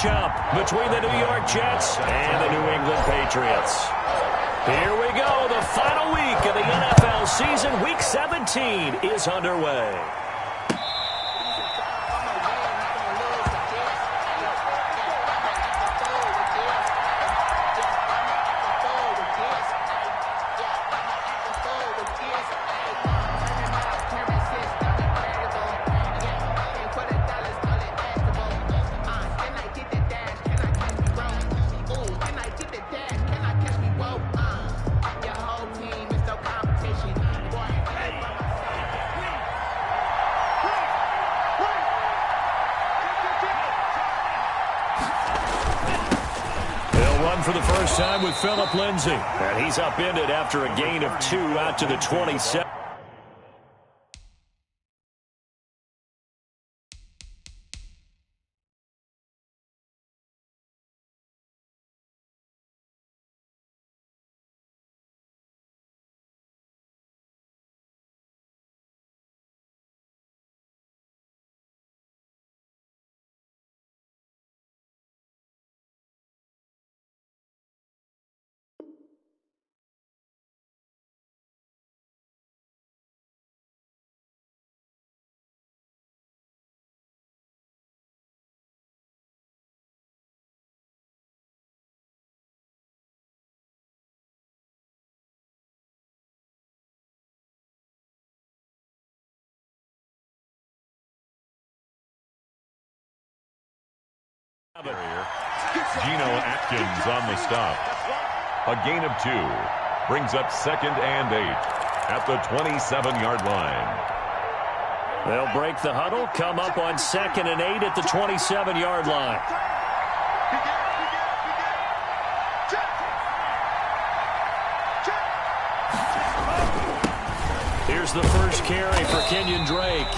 matchup between the New York Jets and the New England Patriots. Here we go. The final week of the NFL season. Week 17 is underway. For the first time with Phillip Lindsay. And he's upended after a gain of 2 out to the 27. Geno Atkins on the stop. A gain of 2. Brings up 2nd and 8 at the 27-yard line. They'll break the huddle, come up on 2nd and 8 at the 27-yard line. Here's the first carry for Kenyon Drake.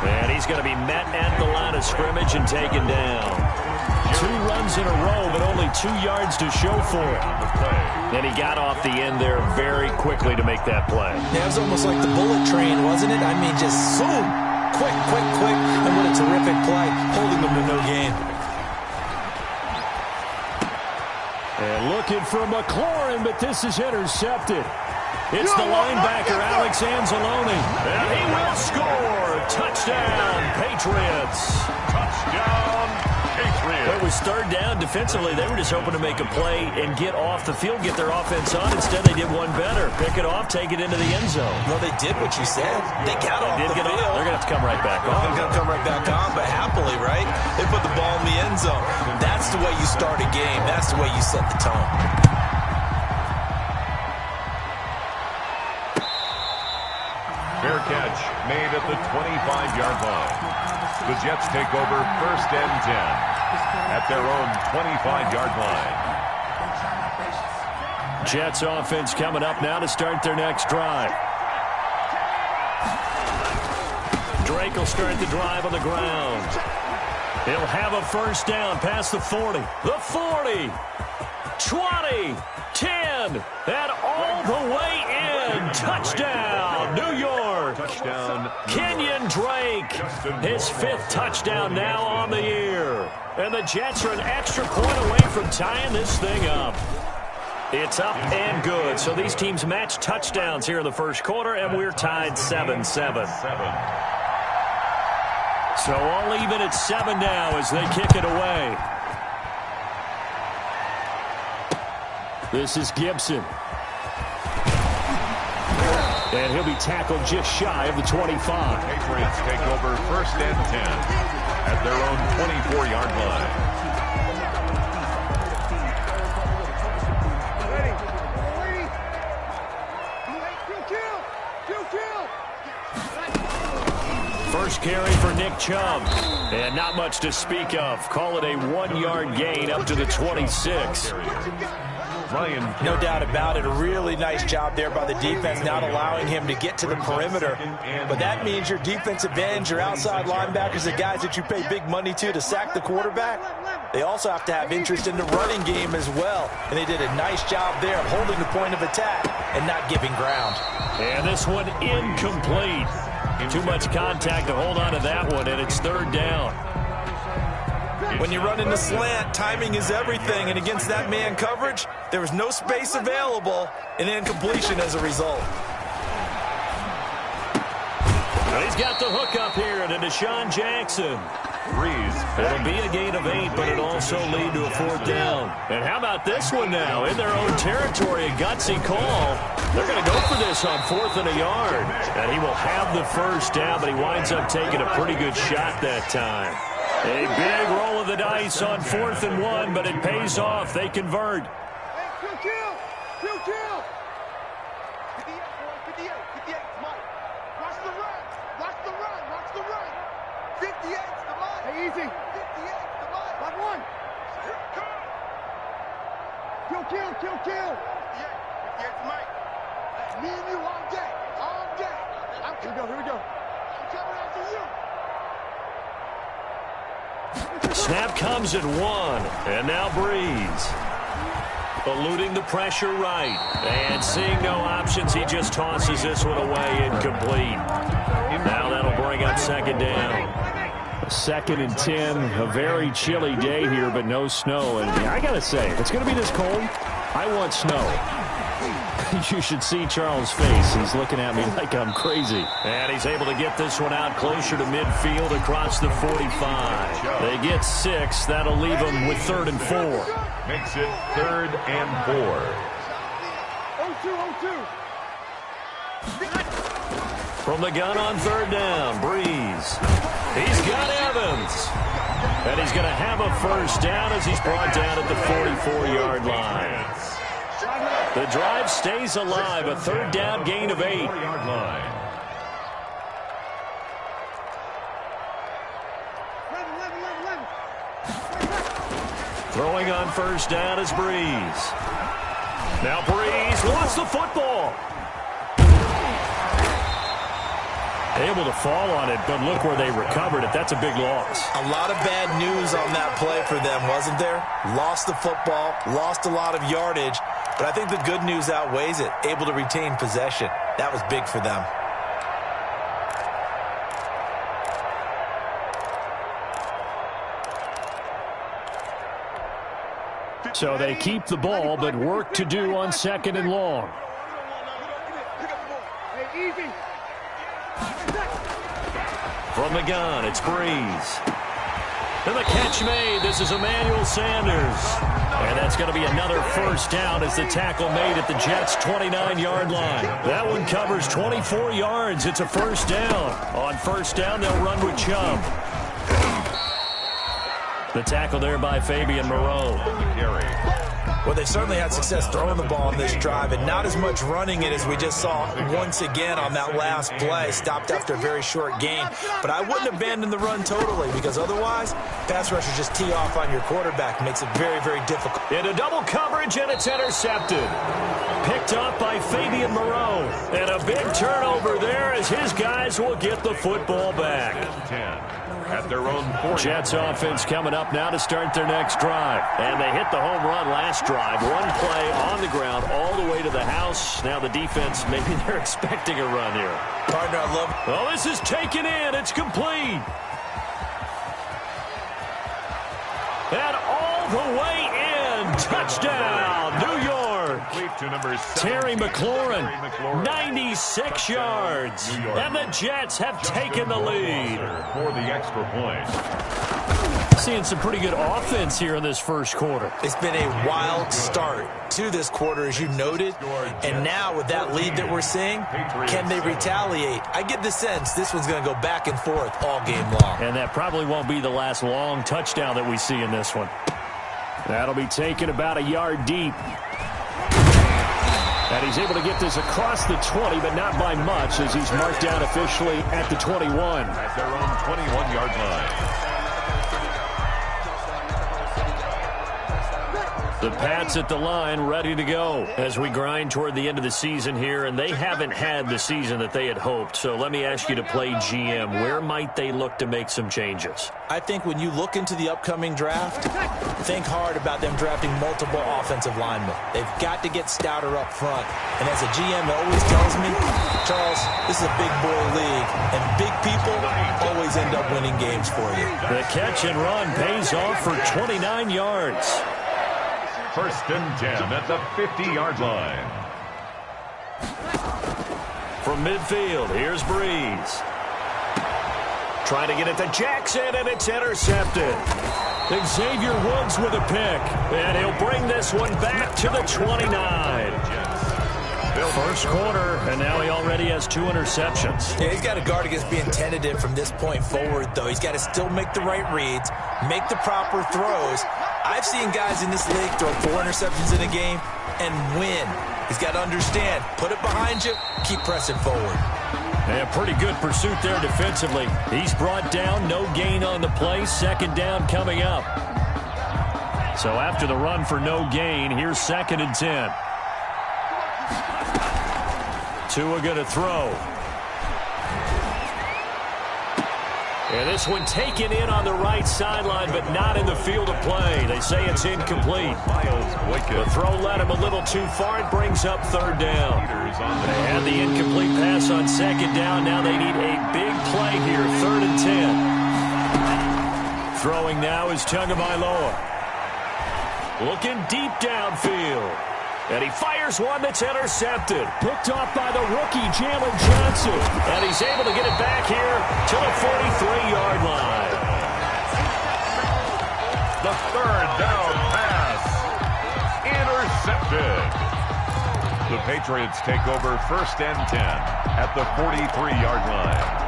And he's going to be met at the line of scrimmage and taken down. 2 runs in a row, but only 2 yards to show for it. And he got off the end there very quickly to make that play. Yeah, it was almost like the bullet train, wasn't it? I mean, just zoom. Quick, quick, quick. And what a terrific play, holding them to no gain. And looking for McLaurin, but this is intercepted. It's the linebacker, Alex Anzalone. And he will score. Touchdown, Patriots. Touchdown, Patriots. It was 3rd down. Defensively, they were just hoping to make a play and get off the field, get their offense on. Instead, they did one better. Pick it off, take it into the end zone. Well, they did what you said. They got off the field. They're going to have to come right back on. They're going to come right back on, but happily, right? They put the ball in the end zone. That's the way you start a game. That's the way you set the tone. Fair catch made at the 25-yard line. The Jets take over 1st and 10 at their own 25-yard line. Jets offense coming up now to start their next drive. Drake will start the drive on the ground. He'll have a first down past the 40. The 40. 20. 10. And all the way in. Touchdown, New York. Touchdown. Kenyon Drake. His 5th touchdown now on the year. And the Jets are an extra point away from tying this thing up. It's up and good. So these teams match touchdowns here in the first quarter, and we're tied 7-7. So all even at 7 now as they kick it away. This is Gibson. And he'll be tackled just shy of the 25. Patriots take over 1st and 10 at their own 24-yard line. First carry for Nick Chubb. And not much to speak of. Call it a 1-yard gain up to the 26. No doubt about it. A really nice job there by the defense, not allowing him to get to the perimeter. But that means your defensive ends, your outside linebackers, the guys that you pay big money to sack the quarterback, they also have to have interest in the running game as well. And they did a nice job there of holding the point of attack and not giving ground. And this one incomplete. Too much contact to hold on to that one, and it's 3rd down. When you run into slant, timing is everything, and against that man coverage, there was no space available, and incompletion as a result. Well, he's got the hook up here to Deshaun Jackson. It'll be a gain of 8, but it also lead to a 4th down. And how about this one now? In their own territory, a gutsy call. They're going to go for this on 4th and a yard. And he will have the 1st down, but he winds up taking a pretty good shot that time. A big roll of the dice on 4th and 1, but it pays off. They convert. Kill. Yes, Mike. Me and you all day. Here we go. I'm coming after you. Snap comes at 1, and now Breeze. Eluding the pressure right. And seeing no options, he just tosses this one away incomplete. Now that'll bring up 2nd down. 2nd and 10, a very chilly day here, but no snow. And I got to say, if it's going to be this cold, I want snow. You should see Charles' face. He's looking at me like I'm crazy. And he's able to get this one out closer to midfield across the 45. They get 6. That'll leave them with 3rd and 4. Makes it 3rd and 4. 0-2. From the gun on 3rd down, Breeze. He's got Evans. And he's going to have a 1st down as he's brought down at the 44-yard line. The drive stays alive, a 3rd down gain of 8. Throwing on 1st down is Breeze. Now Breeze wants the football. Able to fall on it, but look where they recovered it. That's a big loss. A lot of bad news on that play for them, wasn't there? Lost the football, lost a lot of yardage, but I think the good news outweighs it. Able to retain possession. That was big for them. So they keep the ball, but work to do on 2nd and long. From the gun, it's Breeze. And the catch made. This is Emmanuel Sanders. And that's going to be another 1st down as the tackle made at the Jets' 29-yard line. That one covers 24 yards. It's a 1st down. On 1st down, they'll run with Chubb. The tackle there by Fabian Moreau. Well, they certainly had success throwing the ball on this drive and not as much running it as we just saw once again on that last play. Stopped after a very short gain. But I wouldn't abandon the run totally because otherwise, pass rushers just tee off on your quarterback. Makes it very, very difficult. Into double coverage, and it's intercepted. Picked up by Fabian Moreau. And a big turnover there as his guys will get the football back. 10 at their own 40. Jets offense coming up now to start their next drive. And they hit the home run last drive. One play on the ground all the way to the house. Now the defense, maybe they're expecting a run here. Partner, I love it. Well, this is taken in. It's complete. And all the way in. Touchdown, New York. To number 7, Terry McLaurin, 96 yards. And the Jets have taken the lead. For the extra point. Seeing some pretty good offense here in this first quarter. It's been a wild start to this quarter, as you noted. And now with that lead that we're seeing, can they retaliate? I get the sense this one's going to go back and forth all game long. And that probably won't be the last long touchdown that we see in this one. That'll be taken about a yard deep. And he's able to get this across the 20, but not by much, as he's marked down officially at the 21. At their own 21-yard line. The Pats at the line, ready to go as we grind toward the end of the season here, and they haven't had the season that they had hoped. So let me ask you to play GM. Where might they look to make some changes? I think when you look into the upcoming draft, think hard about them drafting multiple offensive linemen. They've got to get stouter up front. And as a GM always tells me, Charles, this is a big boy league, and big people always end up winning games for you. The catch and run pays off for 29 yards. First and 10 at the 50-yard line. From midfield, here's Breeze. Trying to get it to Jackson, and it's intercepted. Xavier Woods with a pick, and he'll bring this one back to the 29. First quarter, and now he already has 2 interceptions. Yeah, he's got to guard against being tentative from this point forward, though. He's got to still make the right reads, make the proper throws. I've seen guys in this league throw 4 interceptions in a game and win. He's got to understand, put it behind you, keep pressing forward. And a pretty good pursuit there defensively. He's brought down, no gain on the play, second down coming up. So after the run for no gain, here's 2nd and 10. Tua going to throw. And this one taken in on the right sideline, but not in the field of play. They say it's incomplete. The throw led him a little too far. It brings up 3rd down. They had the incomplete pass on 2nd down. Now they need a big play here, 3rd and 10. Throwing now is Tagovailoa. Looking deep downfield. And he fires one that's intercepted. Picked off by the rookie, Jalen Johnson. And he's able to get it back here to the 43-yard line. The 3rd down pass. Intercepted. The Patriots take over 1st and 10 at the 43-yard line.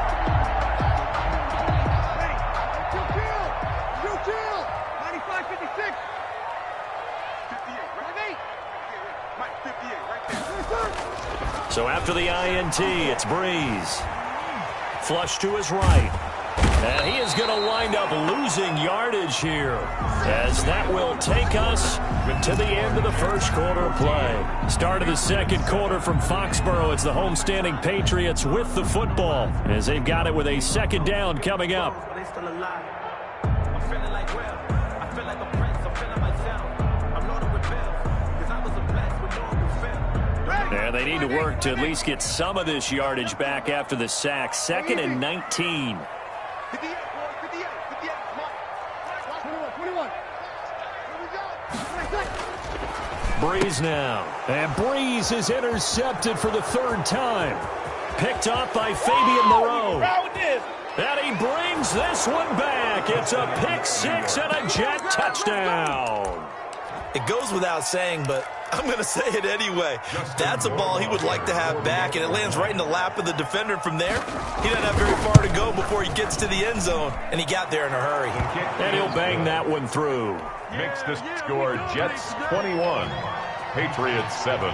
So after the INT, it's Breeze. Flush to his right. And he is going to wind up losing yardage here, as that will take us to the end of the first quarter of play. Start of the second quarter from Foxborough. It's the homestanding Patriots with the football, as they've got it with a 2nd down coming up. And they need to work to at least get some of this yardage back after the sack. 2nd and 19. Breeze now. And Breeze is intercepted for the 3rd time. Picked off by Fabian Moreau. And he brings this one back. It's a pick 6 and a Jet touchdown. It goes without saying, but I'm going to say it anyway. That's a ball he would like to have back, and it lands right in the lap of the defender. From there, he doesn't have very far to go before he gets to the end zone, and he got there in a hurry. And he'll bang that one through. Makes the score Jets 21, Patriots 7.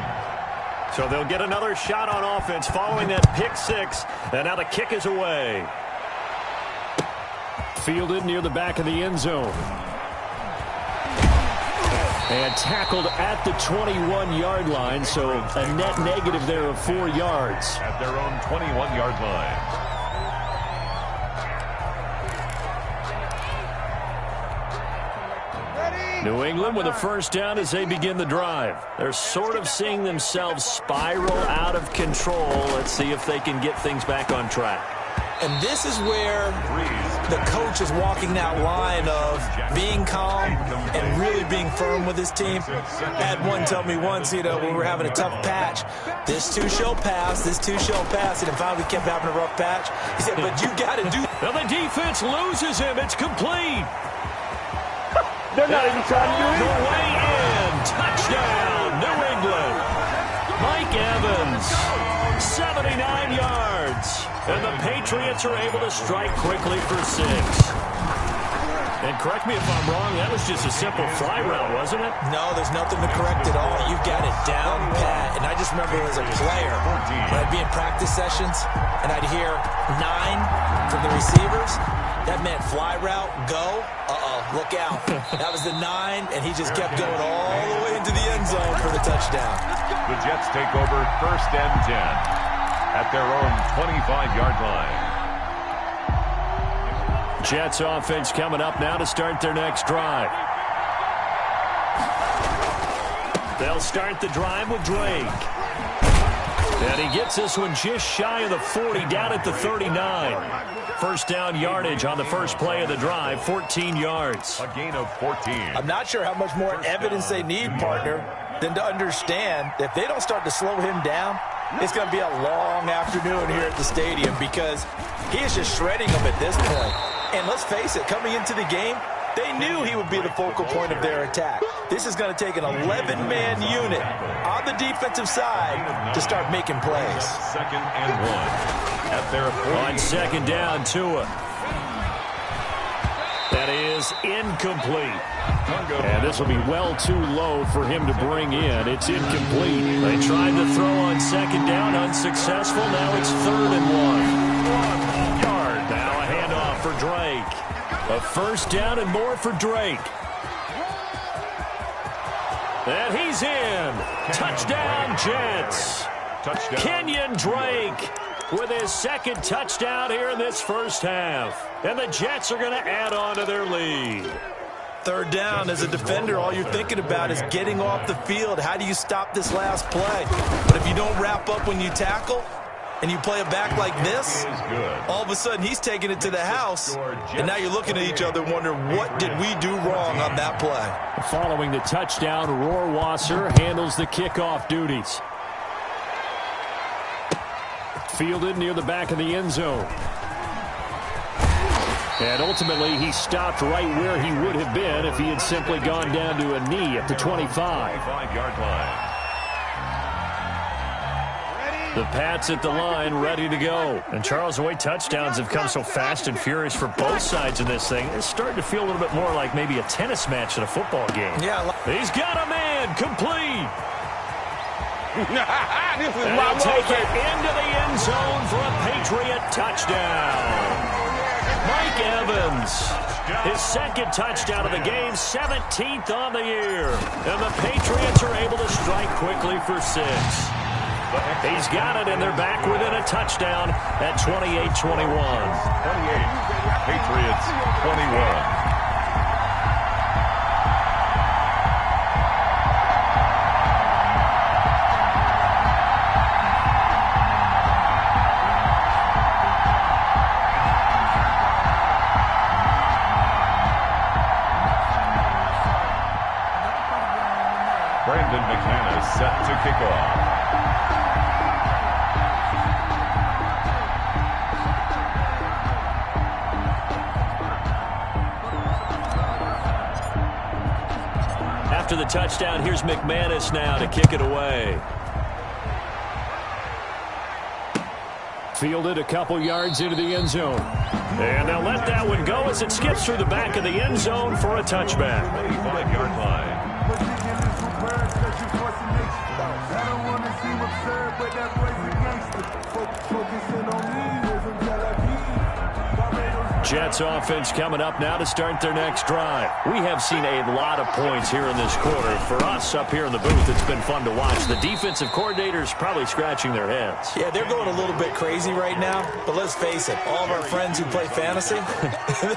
So they'll get another shot on offense following that pick 6, and now the kick is away. Fielded near the back of the end zone. And tackled at the 21-yard line, so a net negative there of 4 yards. At their own 21-yard line. New England with a 1st down as they begin the drive. They're sort of seeing themselves spiral out of control. Let's see if they can get things back on track. And this is where the coach is walking that line of being calm and really being firm with his team. I had one tell me once, when we were having a tough patch, this too shall pass, this too shall pass. And finally we kept having a rough patch. He said, but you got to do. Now the defense loses him. It's complete. They're not even trying to do it. The way in. Touchdown, New England. Mike Evans, 79 yards. And the Patriots are able to strike quickly for 6. And correct me if I'm wrong, that was just a simple fly route, wasn't it? No, there's nothing to correct at all. You've got it down pat. And I just remember as a player, when I'd be in practice sessions and I'd hear 9 from the receivers, that meant fly route, go, look out. That was the 9, and he just kept going all the way into the end zone for the touchdown. The Jets take over 1st and 10 at their own 25-yard line. Jets offense coming up now to start their next drive. They'll start the drive with Drake. And he gets this one just shy of the 40, down at the 39. First down yardage on the first play of the drive, 14 yards. A gain of 14. I'm not sure how much more evidence they need, partner, than to understand that if they don't start to slow him down, it's going to be a long afternoon here at the stadium because he is just shredding them at this point. And let's face it, coming into the game, they knew he would be the focal point of their attack. This is going to take an 11-man unit on the defensive side to start making plays. 2nd and 1 at their 40. On 2nd down, Tua. That is incomplete. And this will be well too low for him to bring in. It's incomplete. They tried to throw on 2nd down, unsuccessful. Now it's 3rd and 1. 1 yard. Now a handoff for Drake. A first down and more for Drake. And he's in. Touchdown, Jets. Touchdown. Kenyon Drake with his 2nd touchdown here in this first half. And the Jets are going to add on to their lead. 3rd down, as a defender, all you're thinking about is getting off the field. How do you stop this last play? But if you don't wrap up when you tackle and you play a back like this, all of a sudden he's taking it to the house, and now you're looking at each other wondering, what did we do wrong on that play? Following the touchdown, Rohrwasser handles the kickoff duties. Fielded near the back of the end zone. And ultimately, he stopped right where he would have been if he had simply gone down to a knee at the 25. 25-yard line. The Pats at the line, ready to go. And Charles, the way touchdowns have come so fast and furious for both sides in this thing, it's starting to feel a little bit more like maybe a tennis match at a football game. Yeah. He's got a man, complete. This is And my he'll take moment. it into the end zone for a Patriot touchdown. Mike Evans, his 2nd touchdown of the game, 17th on the year. And the Patriots are able to strike quickly for 6. He's got it, and they're back within a touchdown at 28-21. 28. Patriots 21. Set to kick off. After the touchdown, here's McManus now to kick it away. Fielded a couple yards into the end zone. And they'll let that one go as it skips through the back of the end zone for a touchback. 25-yard line. Jets offense coming up now to start their next drive. We have seen a lot of points here in this quarter. For us up here in the booth, it's been fun to watch. The defensive coordinators probably scratching their heads. Yeah, they're going a little bit crazy right now, but let's face it, all of our friends who play fantasy,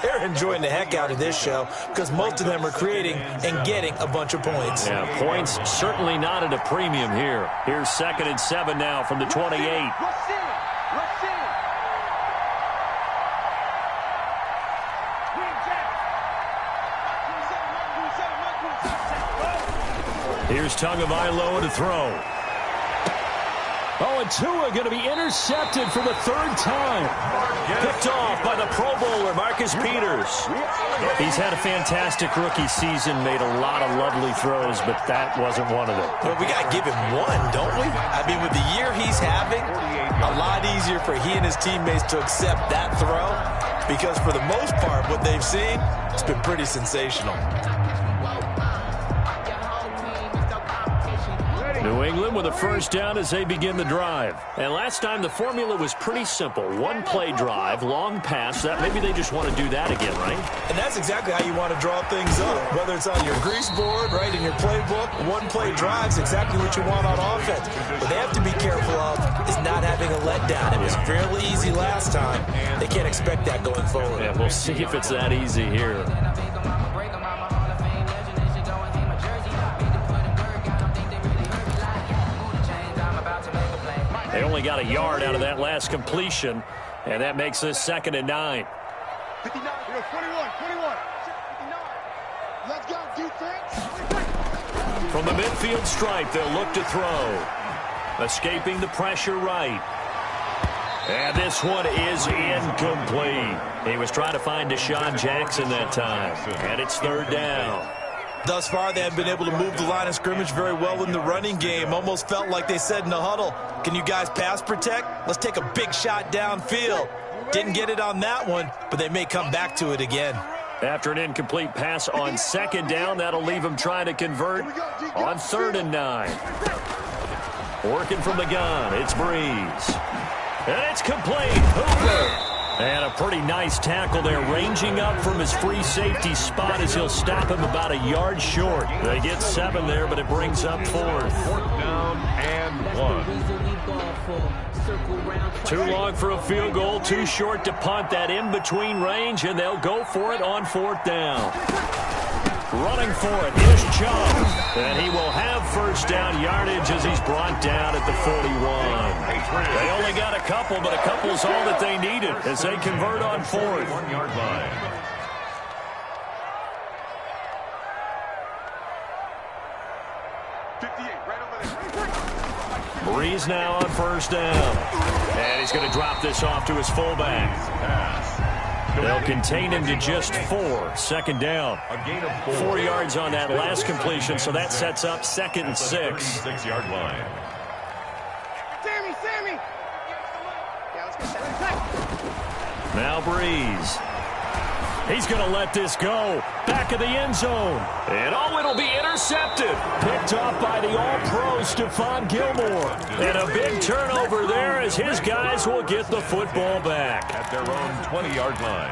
they're enjoying the heck out of this show because most of them are creating and getting a bunch of points. Yeah, points certainly not at a premium here. Here's 2nd and 7 now from the 28. Here's Tagovailoa to throw. Oh, and Tua going to be intercepted for the 3rd time. Picked off by the Pro Bowler, Marcus Peters. He's had a fantastic rookie season, made a lot of lovely throws, but that wasn't one of them. Well, we got to give him one, don't we? I mean, with the year he's having, a lot easier for he and his teammates to accept that throw because for the most part, what they've seen, it's been pretty sensational. New England with a first down as they begin the drive. And last time the formula was pretty simple. One-play drive, long pass. That maybe they just want to do that again, right? And that's exactly how you want to draw things up. Whether it's on your grease board, right, in your playbook, one-play drive's exactly what you want on offense. What they have to be careful of is not having a letdown. It was fairly easy last time. They can't expect that going forward. Yeah, we'll see if it's that easy here. They only got a yard out of that last completion, and that makes this 2nd and 9. 59, 21. Let's go, defense. From the midfield stripe, they'll look to throw. Escaping the pressure right. And this one is incomplete. He was trying to find Deshaun Jackson that time, and it's 3rd down. Thus far, they have been able to move the line of scrimmage very well in the running game. Almost felt like they said in the huddle, can you guys pass protect? Let's take a big shot downfield. Didn't get it on that one, but they may come back to it again. After an incomplete pass on 2nd down, that'll leave them trying to convert on 3rd and 9. Working from the gun, it's Breeze. And it's complete. Hooper. And a pretty nice tackle there, ranging up from his free safety spot as he'll stop him about a yard short. They get 7 there, but it brings up 4th. 4th down and 1. Too long for a field goal, too short to punt. That in-between range, and they'll go for it on 4th down. Running for it is Chubb, and he will have first down yardage as he's brought down at the 41. They only got a couple, but a couple's all that they needed as they convert on 4th. 1-yard line. Breeze now on first down. And he's going to drop this off to his fullback. They'll contain him to just 4. 2nd down. A gain of 4 yards on that last completion, so that sets up 2nd and 6. 6-yard line. Sammy! Now Breeze. He's going to let this go. Back of the end zone. And it'll be intercepted. Picked off by the all-pro Stephon Gilmore. And a big turnover there as his guys will get the football back. At their own 20-yard line.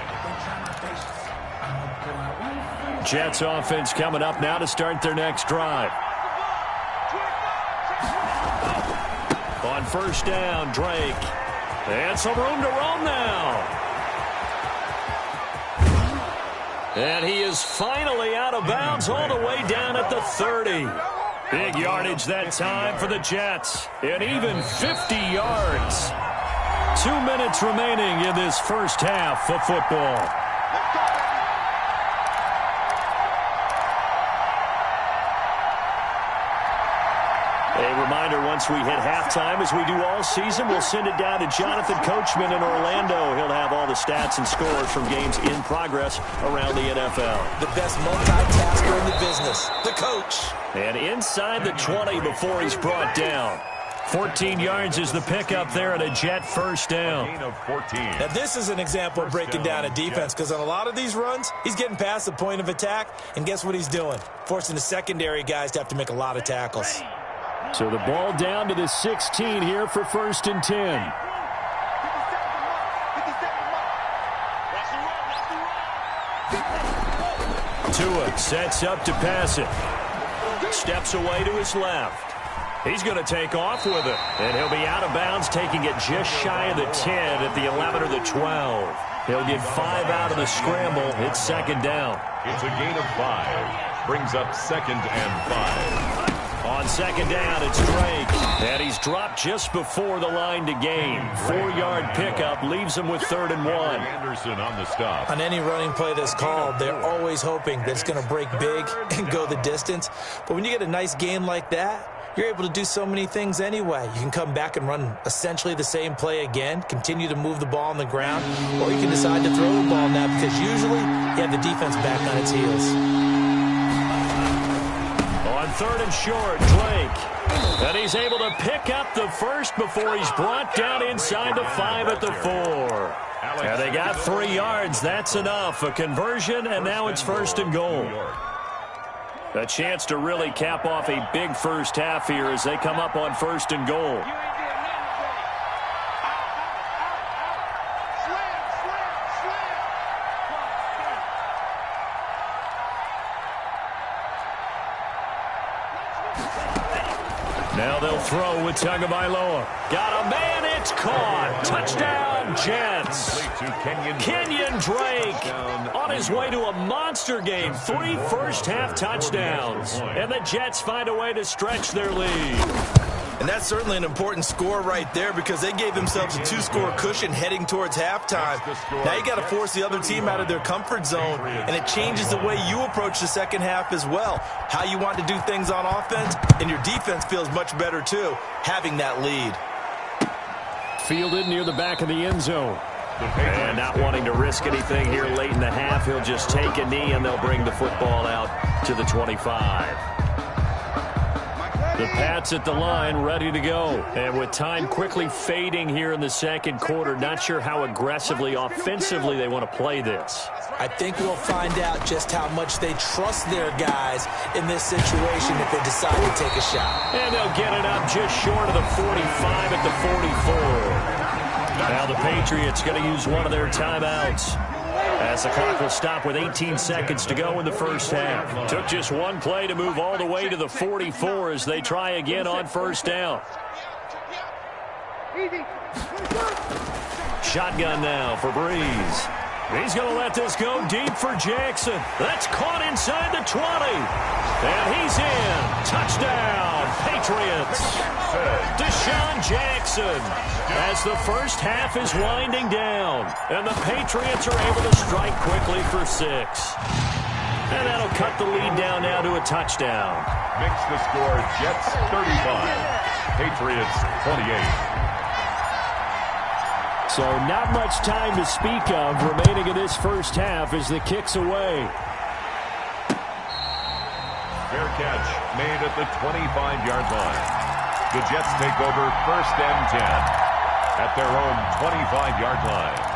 Jets offense coming up now to start their next drive. On first down, Drake. And some room to roam now. And he is finally out of bounds all the way down at the 30. Big yardage that time for the Jets. And even 50 yards. 2 minutes remaining in this first half of football. A reminder, once we hit halftime, as we do all season, we'll send it down to Jonathan Coachman in Orlando. He'll have all the stats and scores from games in progress around the NFL. The best multitasker in the business, the coach. And inside the 20 before he's brought down. 14 yards is the pickup there at a Jet first down. Gain of 14. Now, this is an example of breaking down a defense, because on a lot of these runs, he's getting past the point of attack, and guess what he's doing? Forcing the secondary guys to have to make a lot of tackles. So the ball down to the 16 here for 1st and 10. Tua sets up to pass it. Steps away to his left. He's going to take off with it. And he'll be out of bounds, taking it just shy of the 10 at the 11 or the 12. He'll get 5 out of the scramble. It's 2nd down. It's a gain of 5. Brings up 2nd and 5. On 2nd down, it's Drake. And he's dropped just before the line to gain. 4-yard pickup leaves him with 3rd and 1. Anderson on the stop. On any running play that's called, they're always hoping that it's going to break big and go the distance. But when you get a nice gain like that, you're able to do so many things anyway. You can come back and run essentially the same play again, continue to move the ball on the ground, or you can decide to throw the ball now, because usually you have the defense back on its heels. On 3rd and short, Drake. And he's able to pick up the first before he's brought down inside the 5 at the 4. Yeah, they got 3 yards. That's enough. A conversion, and now it's 1st and goal. A chance to really cap off a big first half here as they come up on 1st and goal. Now they'll throw with Tagovailoa. Got a man, it's caught. Touchdown, Jets. Kenyon Drake on his way to a monster game. 3 first-half touchdowns. And the Jets find a way to stretch their lead. And that's certainly an important score right there because they gave themselves a 2-score cushion heading towards halftime. Now you got to force the other team out of their comfort zone, and it changes the way you approach the second half as well. How you want to do things on offense, and your defense feels much better too, having that lead. Fielded near the back of the end zone. And not wanting to risk anything here late in the half, he'll just take a knee, and they'll bring the football out to the 25. The Pats at the line, ready to go. And with time quickly fading here in the second quarter, not sure how aggressively, offensively they want to play this. I think we'll find out just how much they trust their guys in this situation if they decide to take a shot. And they'll get it up just short of the 45 at the 44. Now the Patriots going to use one of their timeouts, as the clock will stop with 18 seconds to go in the first half. Took just one play to move all the way to the 44 as they try again on 1st down. Shotgun now for Breeze. He's going to let this go deep for Jackson. That's caught inside the 20. And he's in. Touchdown, Patriots. Deshaun Jackson as the first half is winding down. And the Patriots are able to strike quickly for 6. And that'll cut the lead down now to a touchdown. Makes the score Jets 35, Patriots 28. So not much time to speak of remaining in this first half as the kick's away. Fair catch made at the 25-yard line. The Jets take over 1st and 10 at their own 25-yard line.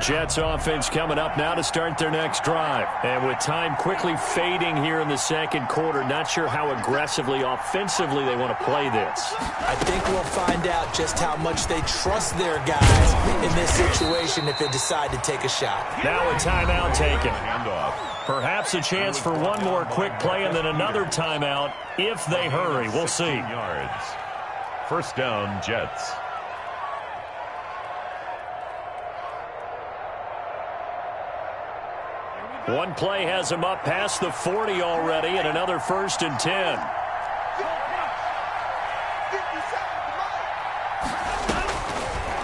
Jets offense coming up now to start their next drive. And with time quickly fading here in the second quarter, not sure how aggressively, offensively they want to play this. I think we'll find out just how much they trust their guys in this situation if they decide to take a shot. Now a timeout taken. Perhaps a chance for one more quick play and then another timeout if they hurry. We'll see. Yards. 1st down, Jets. One play has him up past the 40 already, and another 1st and 10.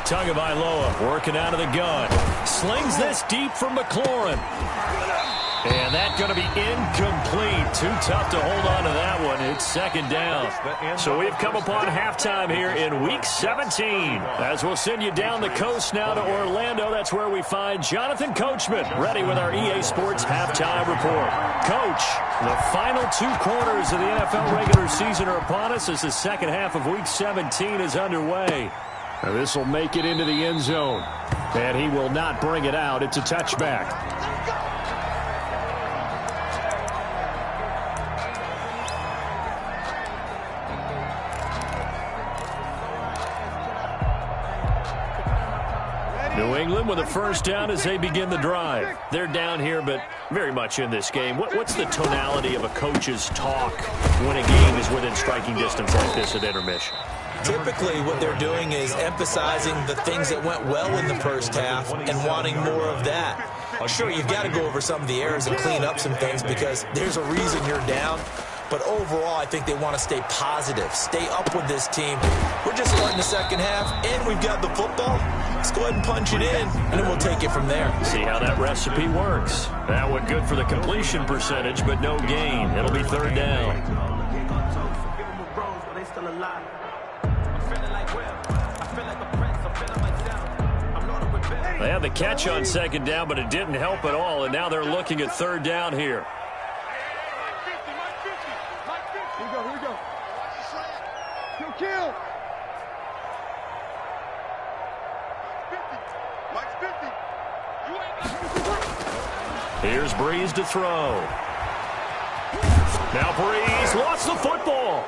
Tagovailoa working out of the gun. Slings this deep for McLaurin. And that's going to be incomplete. Too tough to hold on to that one. It's 2nd down. So we've come upon halftime here in Week 17. As we'll send you down the coast now to Orlando. That's where we find Jonathan Coachman ready with our EA Sports Halftime Report. Coach, the final 2 quarters of the NFL regular season are upon us as the second half of Week 17 is underway. Now this will make it into the end zone. And he will not bring it out. It's a touchback. New England with a 1st down as they begin the drive. They're down here, but very much in this game. What's the tonality of a coach's talk when a game is within striking distance like this at intermission? Typically, what they're doing is emphasizing the things that went well in the first half and wanting more of that. Sure, you've got to go over some of the errors and clean up some things because there's a reason you're down. But overall, I think they want to stay positive, stay up with this team. We're just starting the second half, and we've got the football. Let's go ahead and punch it in, and then we'll take it from there. See how that recipe works. That one good for the completion percentage, but no gain. It'll be 3rd down. They had the catch on 2nd down, but it didn't help at all, and now they're looking at 3rd down here. kill. Mike's 50. You ain't Here's Breeze to throw. Now Breeze lost the football.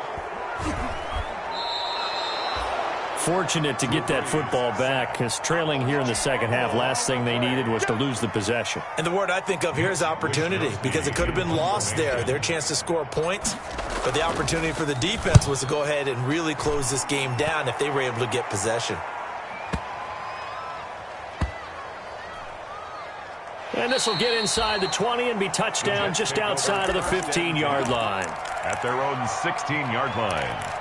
Fortunate to get that football back, because trailing here in the second half, last thing they needed was to lose the possession. And the word I think of here is opportunity, because it could have been lost there. Their chance to score points, but the opportunity for the defense was to go ahead and really close this game down if they were able to get possession. And this will get inside the 20 and be touchdown just outside of the 15-yard line. At their own 16-yard line.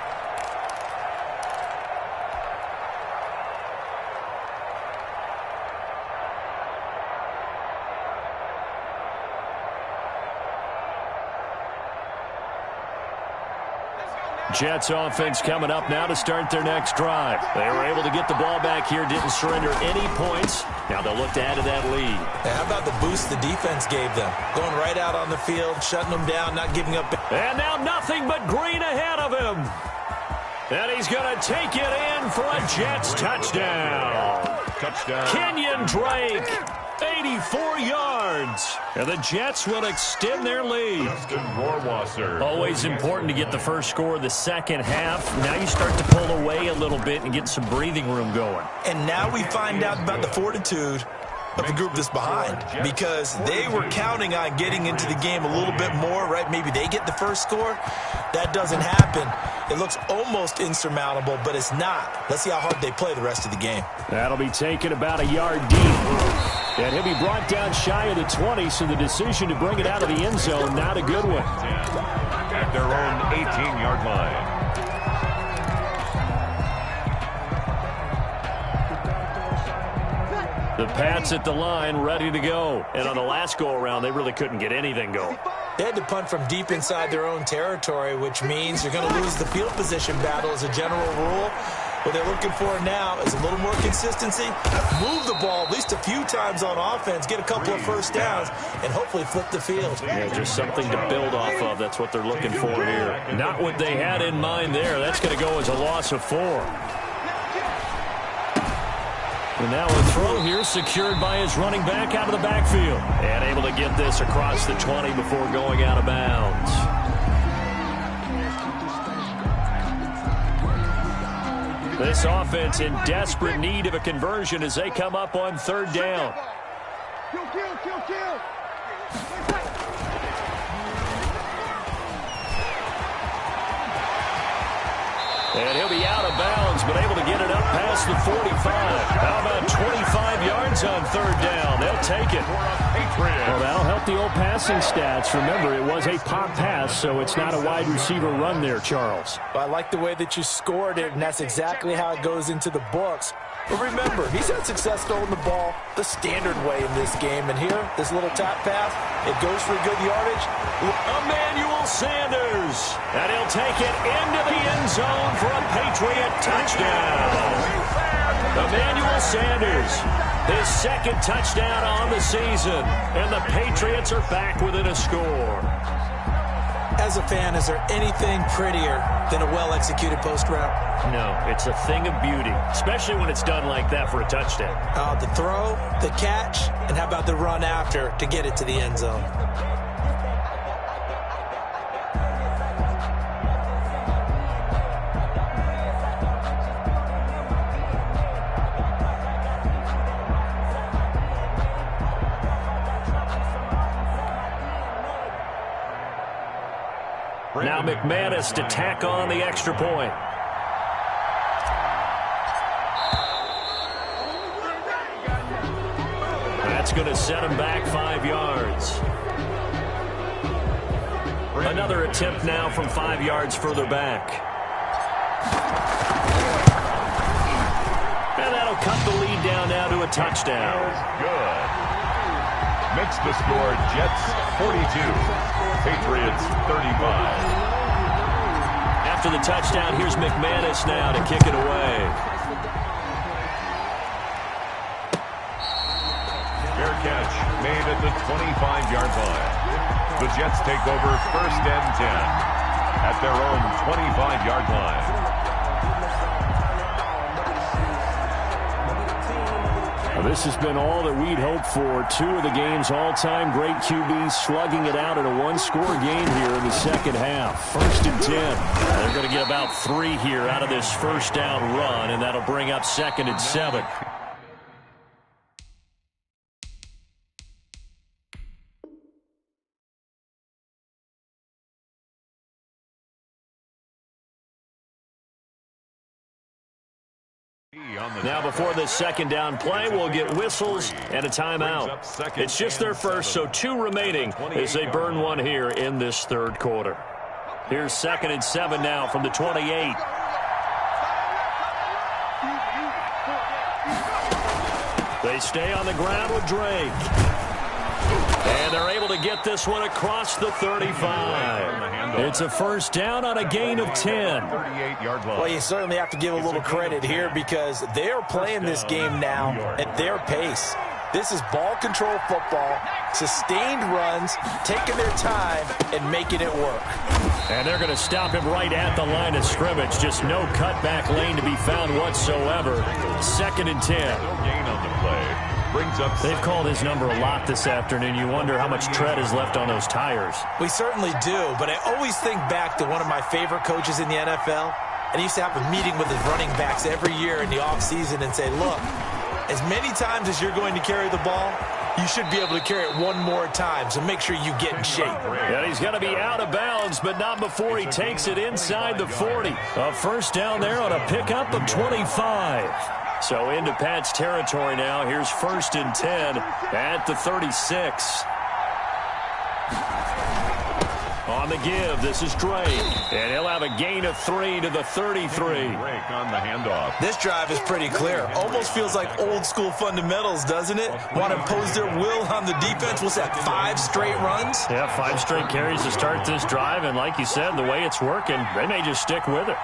Jets offense coming up now to start their next drive. They were able to get the ball back here, didn't surrender any points. Now they'll look to add to that lead. How about the boost the defense gave them? Going right out on the field, shutting them down, not giving up. And now nothing but green ahead of him. And he's going to take it in for a Jets touchdown. Touchdown. Kenyon Drake, 84 yards. And the Jets will extend their lead. Justin Rohrwasser. Always important to get the first score of the second half. Now you start to pull away a little bit and get some breathing room going. And now we find out about the fortitude of the group that's behind, because they were counting on getting into the game a little bit more, right? Maybe they get the first score. That doesn't happen. It looks almost insurmountable, but it's not. Let's see how hard they play the rest of the game. That'll be taken about a yard deep. And he'll be brought down shy of the 20, so the decision to bring it out of the end zone, not a good one. At their own 18-yard line. The Pats at the line, ready to go. And on the last go-around, they really couldn't get anything going. They had to punt from deep inside their own territory, which means you're going to lose the field position battle as a general rule. What they're looking for now is a little more consistency, move the ball at least a few times on offense, get a couple of first downs, and hopefully flip the field. Yeah, just something to build off of. That's what they're looking for here. Not what they had in mind there. That's going to go as a loss of 4. And now a throw here secured by his running back out of the backfield. And able to get this across the 20 before going out of bounds. This offense in desperate need of a conversion as they come up on third down. Kill, kill, kill, kill. And he'll be out of bounds, but able to get it up past the 45. How about 25 yards on third down? They'll take it. Well, that'll help the old passing stats. Remember, it was a pop pass, so it's not a wide receiver run there, Charles. Well, I like the way that you scored it, and that's exactly how it goes into the books. But remember, he's had success throwing the ball the standard way in this game. And here, this little tap pass, it goes for good yardage. Emmanuel Sanders. And he'll take it into the end zone for a Patriot touchdown. Emmanuel Sanders, his second touchdown on the season. And the Patriots are back within a score. As a fan, is there anything prettier than a well-executed post route? No, it's a thing of beauty, especially when it's done like that for a touchdown. The throw, the catch, and how about the run after to get it to the end zone? Now McManus to tack on the extra point. That's going to set him back 5 yards. Another attempt now from 5 yards further back. And that'll cut the lead down now to a touchdown. Good. Makes the score Jets 42. Patriots 35. After the touchdown, here's McManus now to kick it away. Fair catch made at the 25-yard line. The Jets take over first and 10 at their own 25-yard line. Well, this has been all that we'd hoped for. Two of the game's all-time great QBs slugging it out in a one-score game here in the second half. 1st and 10. They're going to get about 3 here out of this first down run, and that'll bring up 2nd and 7. Now before this second down play, we'll get whistles and a timeout. It's just their first, so 2 remaining as they burn one here in this third quarter. Here's 2nd and 7 now from the 28. They stay on the ground with Drake. And they're able to get this one across the 35. It's a first down on a gain of 10. Well, you certainly have to give a little credit here because they're playing this game now at their pace. This is ball control football, sustained runs, taking their time, and making it work. And they're going to stop him right at the line of scrimmage. Just no cutback lane to be found whatsoever. 2nd and 10. No gain on the play. They've called his number a lot this afternoon. You wonder how much tread is left on those tires. We certainly do, but I always think back to one of my favorite coaches in the NFL, and he used to have a meeting with his running backs every year in the offseason and say, look, as many times as you're going to carry the ball, you should be able to carry it one more time, so make sure you get in shape. And he's going to be out of bounds, but not before he takes it inside the 40. A first down there on a pickup of 25. So into Pat's territory now. Here's 1st and 10 at the 36. On the give, this is Drake. And he'll have a gain of 3 to the 33. Drake on the handoff. This drive is pretty clear. Almost feels like old school fundamentals, doesn't it? Want to impose their will on the defense. What's that, 5 straight runs? Yeah, 5 straight carries to start this drive. And like you said, the way it's working, they may just stick with it.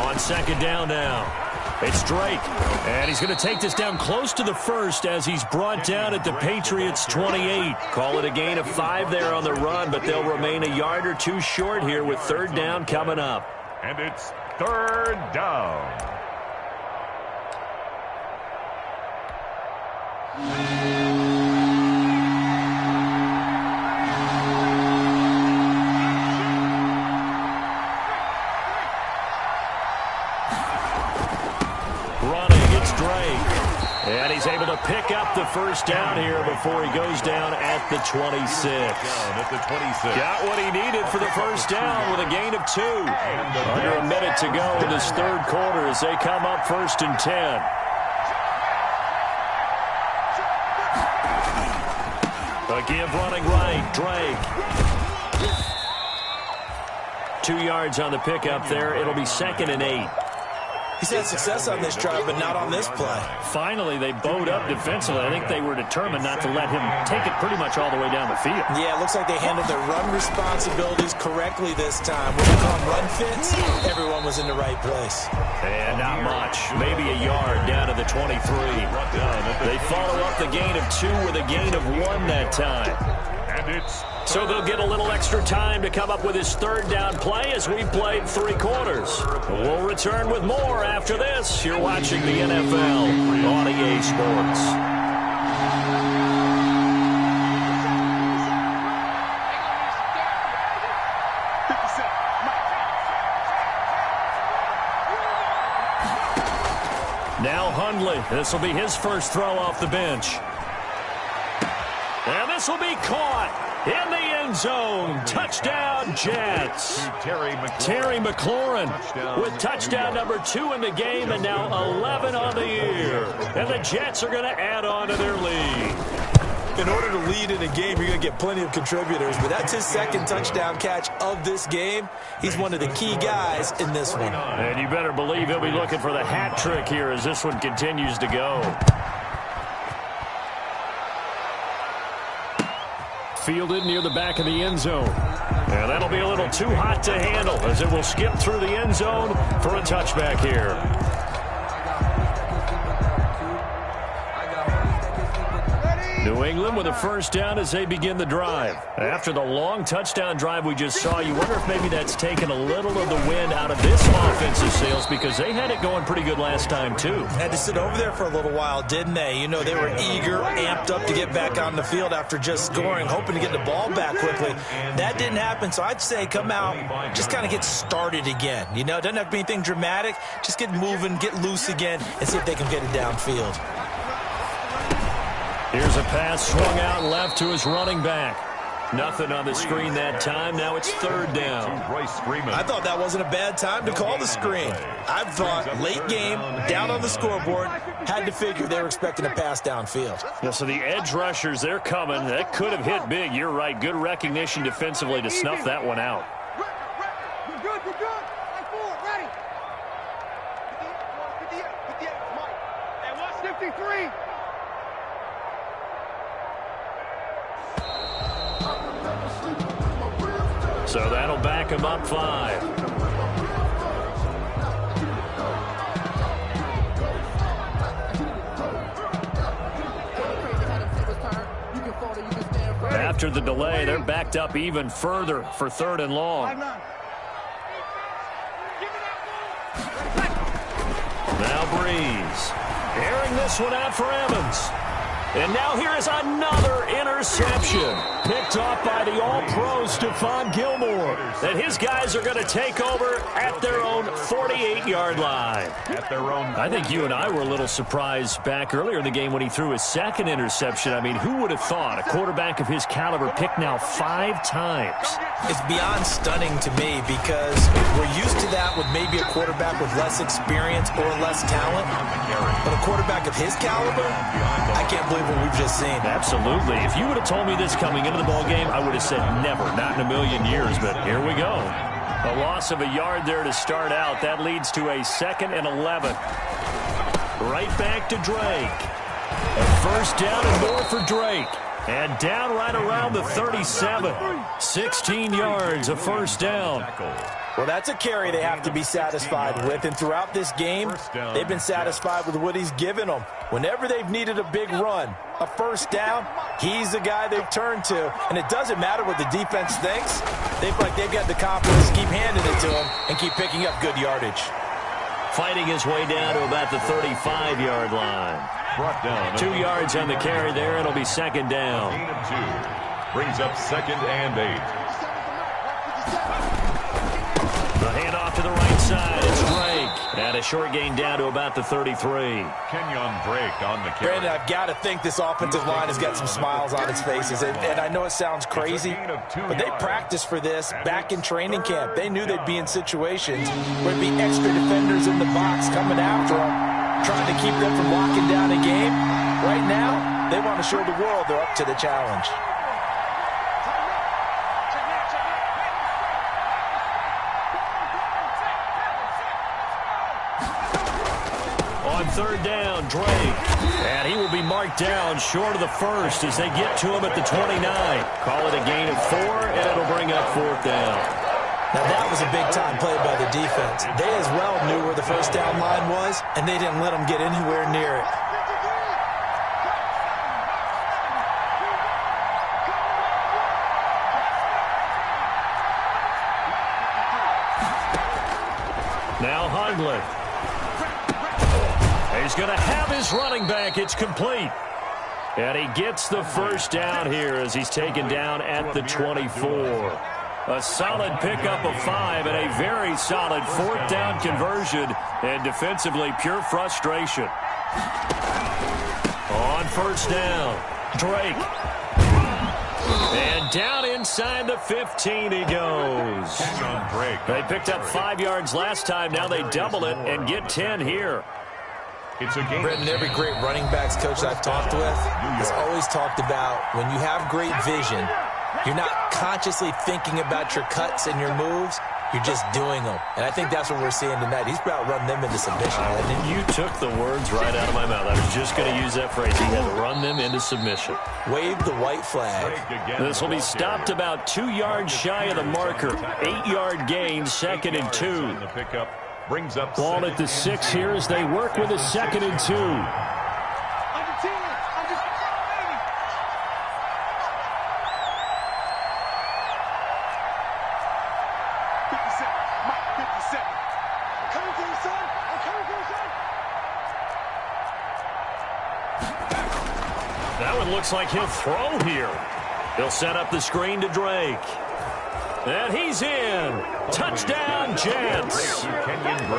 On 2nd down now. It's Drake, and he's going to take this down close to the 1st as he's brought down at the Patriots' 28. Call it a gain of 5 there on the run, but they'll remain a yard or 2 short here with 3rd down coming up. And it's 3rd down. And he's able to pick up the first down here before he goes down at the 26. Got what he needed for the first down with a gain of 2. Under a minute to go in this third quarter as they come up 1st and 10. A give running right, Drake. 2 yards on the pickup there. It'll be 2nd and 8. He's had success on this drive, but not on this play. Finally, they bowed up defensively. I think they were determined not to let him take it pretty much all the way down the field. Yeah, it looks like they handled their run responsibilities correctly this time. When they call them run fits, everyone was in the right place. And not much. Maybe a yard down to the 23. They follow up the gain of 2 with a gain of 1 that time. So they'll get a little extra time to come up with his 3rd down play as we played 3 quarters. We'll return with more after this. You're watching the NFL on EA Sports. Now Hundley. This will be his first throw off the bench. And this will be caught in the end zone. Touchdown, Jets. Terry McLaurin with touchdown number 2 in the game and now 11 on the year. And the Jets are going to add on to their lead. In order to lead in a game, you're going to get plenty of contributors, but that's his 2nd touchdown catch of this game. He's one of the key guys in this one. And you better believe he'll be looking for the hat trick here as this one continues to go. Fielded near the back of the end zone. And that'll be a little too hot to handle as it will skip through the end zone for a touchback here. New England with a first down as they begin the drive. After the long touchdown drive we just saw, you wonder if maybe that's taken a little of the wind out of this offensive sails, because they had it going pretty good last time too. Had to sit over there for a little while, didn't they? You know, they were eager, amped up to get back on the field after just scoring, hoping to get the ball back quickly. That didn't happen, so I'd say come out, just kind of get started again. You know, it doesn't have to be anything dramatic. Just get moving, get loose again, and see if they can get it downfield. Here's a pass swung out left to his running back. Nothing on the screen that time. Now it's third down. I thought that wasn't a bad time to call the screen. I thought late game, down on the scoreboard, had to figure they were expecting a pass downfield. Yeah, so the edge rushers, they're coming. That could have hit big. You're right. Good recognition defensively to snuff that one out. You're good, you're good. Line forward, ready. 58, Mike. And what's 53? So that'll back him up 5. After the delay, they're backed up even further for 3rd and long. Now Breeze. Airing this one out for Evans. And now here is another interception. Picked off by the All-Pro Stephon Gilmore. And his guys are going to take over at their own 48-yard line. I think you and I were a little surprised back earlier in the game when he threw his second interception. I mean, who would have thought a quarterback of his caliber picked now 5 times? It's beyond stunning to me because we're used to that with maybe a quarterback with less experience or less talent. But a quarterback of his caliber, I can't believe what we've just seen. Absolutely. If you would have told me this coming into the ball game, I would have said never, not in a million years, but here we go. A loss of a yard there to start out. That leads to a 2nd and 11. Right back to Drake. A first down and more for Drake. And down right around the 37. 16 yards, a first down. Well, that's a carry they have to be satisfied with. And throughout this game, they've been satisfied with what he's given them. Whenever they've needed a big run, a first down, he's the guy they've turned to. And it doesn't matter what the defense thinks. They feel like they've got the confidence to keep handing it to him and keep picking up good yardage. Fighting his way down to about the 35-yard line. Brought down 2 yards on the carry there. It'll be 2nd down. Gain of 2. Brings up 2nd and 8. The handoff to the right side. It's Drake. And a short gain down to about the 33. Kenyon Drake on the carry. Brandon, I've got to think this offensive line has got some smiles on its faces. And I know it sounds crazy, but they practiced for this back in training camp. They knew they'd be in situations where there'd be extra defenders in the box coming after them, trying to keep them from locking down a game. Right now, they want to show the world they're up to the challenge. On 3rd down, Drake. And he will be marked down short of the first as they get to him at the 29. Call it a gain of 4, and it'll bring up 4th down. Now, that was a big-time play by the defense. They as well knew where the first down line was, and they didn't let them get anywhere near it. Now Hundley. He's going to have his running back. It's complete. And he gets the first down here as he's taken down at the 24. A solid pickup of 5 and a very solid 4th down conversion. And defensively, pure frustration. On first down, Drake. And down inside the 15 he goes. They picked up 5 yards last time. Now they double it and get 10 here. It's a game. Brendan, every great running backs coach I've talked with has always talked about when you have great vision, you're not consciously thinking about your cuts and your moves. You're just doing them. And I think that's what we're seeing tonight. He's about running them into submission. You took the words right out of my mouth. I was just going to use that phrase. He had to run them into submission. Wave the white flag. This will be stopped about 2 yards shy of the marker. 8-yard gain, 2nd and 2. The pickup brings up ball at the 6 here as they work with a 2nd and 2. Now it looks like he'll throw here. He'll set up the screen to Drake. And he's in. Touchdown, Jets.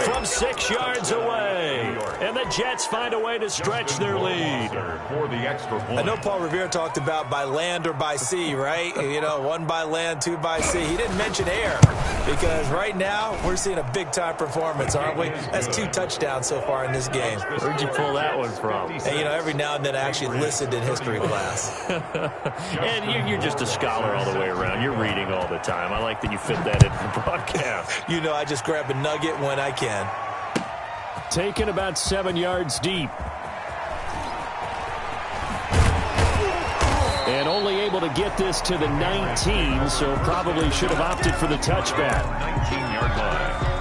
From 6 yards away. And the Jets find a way to stretch their lead. For the extra point. I know Paul Revere talked about by land or by sea, right? You know, 1 by land, 2 by sea. He didn't mention air because right now we're seeing a big-time performance, aren't we? That's 2 touchdowns so far in this game. Where'd you pull that one from? And, you know, every now and then I actually listened in history class. And you're just a scholar all the way around. You're reading all the time. I like that you fit that into the broadcast. You know, I just grab a nugget when I can. Taken about 7 yards deep. And only able to get this to the 19, so probably should have opted for the touchback. 19-yard line.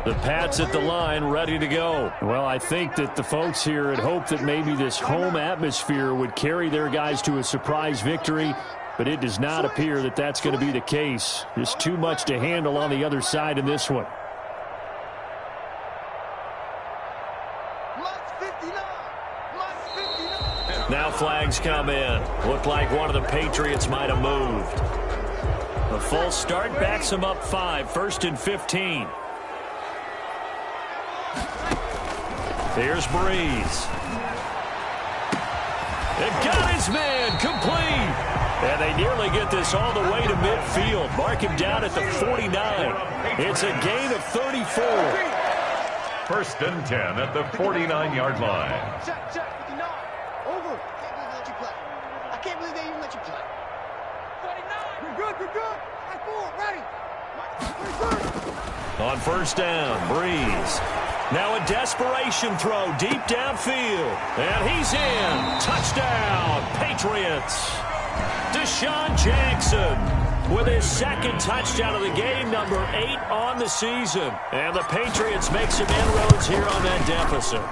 The Pats at the line, ready to go. Well, I think that the folks here had hoped that maybe this home atmosphere would carry their guys to a surprise victory, but it does not appear that that's going to be the case. Just too much to handle on the other side in this one. Now flags come in. Looked like one of the Patriots might have moved. A false start backs them up 5, 1st and 15. Here's Breeze. They've got his man complete. And they nearly get this all the way to midfield. Mark him down at the 49. It's a gain of 34. 1st and 10 at the 49-yard line. Check, 59. Over. I can't believe they even let you play. 49. You're good, you're good. That's 4, ready. On 1st down, Breeze. Now a desperation throw deep downfield. And he's in. Touchdown, Patriots. Deshaun Jackson with his 2nd touchdown of the game, number 8 on the season. And the Patriots make some inroads here on that deficit.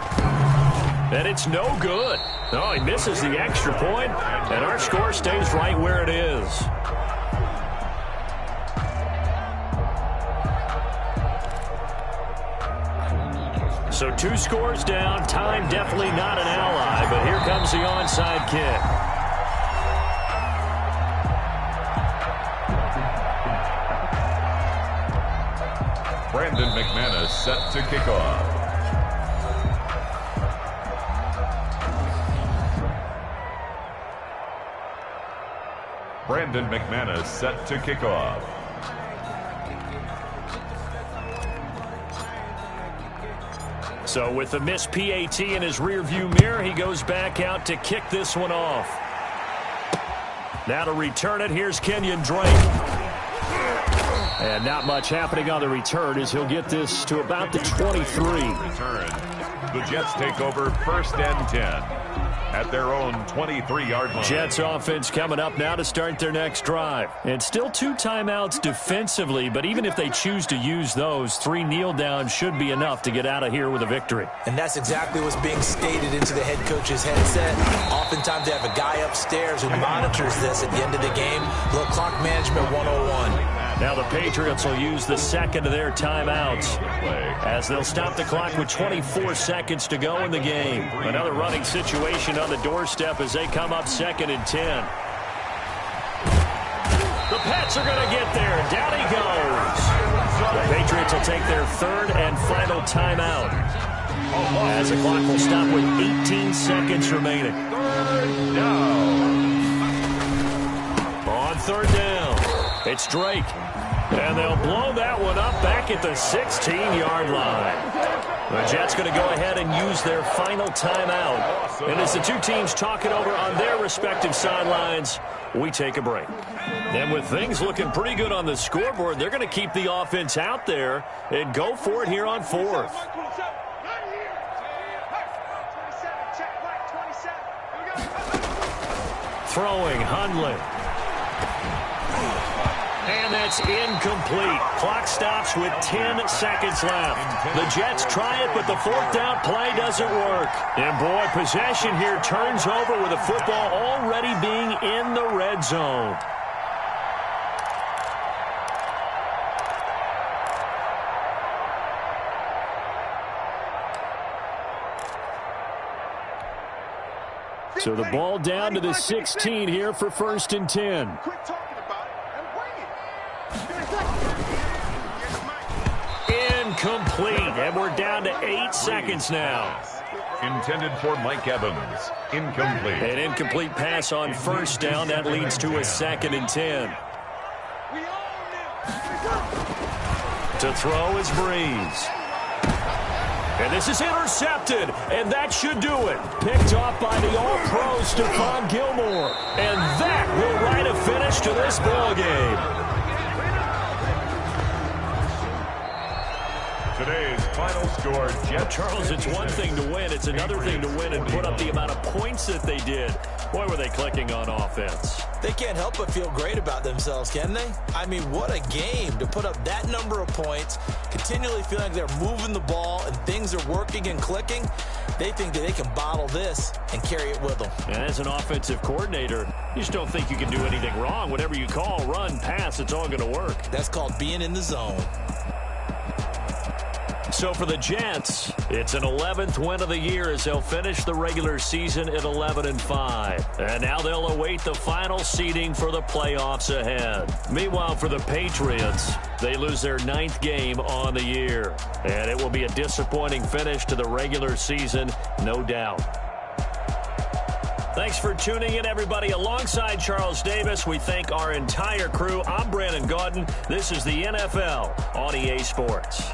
And it's no good. Oh, he misses the extra point, and our score stays right where it is. So 2 scores down. Time definitely not an ally, but here comes the onside kick. Brandon McManus set to kick off. Brandon McManus set to kick off. So with the missed PAT in his rearview mirror, he goes back out to kick this one off. Now to return it, here's Kenyon Drake. And not much happening on the return as he'll get this to about the 23. Return. The Jets take over 1st and 10 at their own 23-yard line. Jets offense coming up now to start their next drive. And still 2 timeouts defensively, but even if they choose to use those, 3 kneel downs should be enough to get out of here with a victory. And that's exactly what's being stated into the head coach's headset. Oftentimes they have a guy upstairs who monitors this at the end of the game. Little clock management 101. Now the Patriots will use the 2nd of their timeouts as they'll stop the clock with 24 seconds to go in the game. Another running situation on the doorstep as they come up 2nd and 10. The Pats are going to get there. Down he goes. The Patriots will take their 3rd and final timeout as the clock will stop with 18 seconds remaining. On 3rd down, it's Drake. And they'll blow that one up back at the 16-yard line. The Jets going to go ahead and use their final timeout. And as the 2 teams talk it over on their respective sidelines, we take a break. And with things looking pretty good on the scoreboard, they're going to keep the offense out there and go for it here on 4th. Throwing, Hundley. And that's incomplete. Clock stops with 10 seconds left. The Jets try it, but the 4th down play doesn't work. And boy, possession here turns over with the football already being in the red zone. So the ball down to the 16 here for 1st and 10. Quit talking about it and bring it. Incomplete. And we're down to 8 seconds now. Intended for Mike Evans. Incomplete. An incomplete pass on 1st down. That leads to a 2nd and 10. To throw is Breeze. And this is intercepted, and that should do it. Picked off by the All-Pro Stephon Gilmore. And that will write a finish to this ball game. Today's final score, Jets. Charles, it's one thing to win. It's another thing to win and put up the amount of points that they did. Boy, were they clicking on offense. They can't help but feel great about themselves, can they? I mean, what a game to put up that number of points, continually feeling like they're moving the ball and things are working and clicking. They think that they can bottle this and carry it with them. And as an offensive coordinator, you just don't think you can do anything wrong. Whatever you call, run, pass, it's all going to work. That's called being in the zone. So for the Jets, it's an 11th win of the year as they'll finish the regular season at 11-5. And now they'll await the final seeding for the playoffs ahead. Meanwhile, for the Patriots, they lose their 9th game on the year. And it will be a disappointing finish to the regular season, no doubt. Thanks for tuning in, everybody. Alongside Charles Davis, we thank our entire crew. I'm Brandon Gaudin. This is the NFL on EA Sports.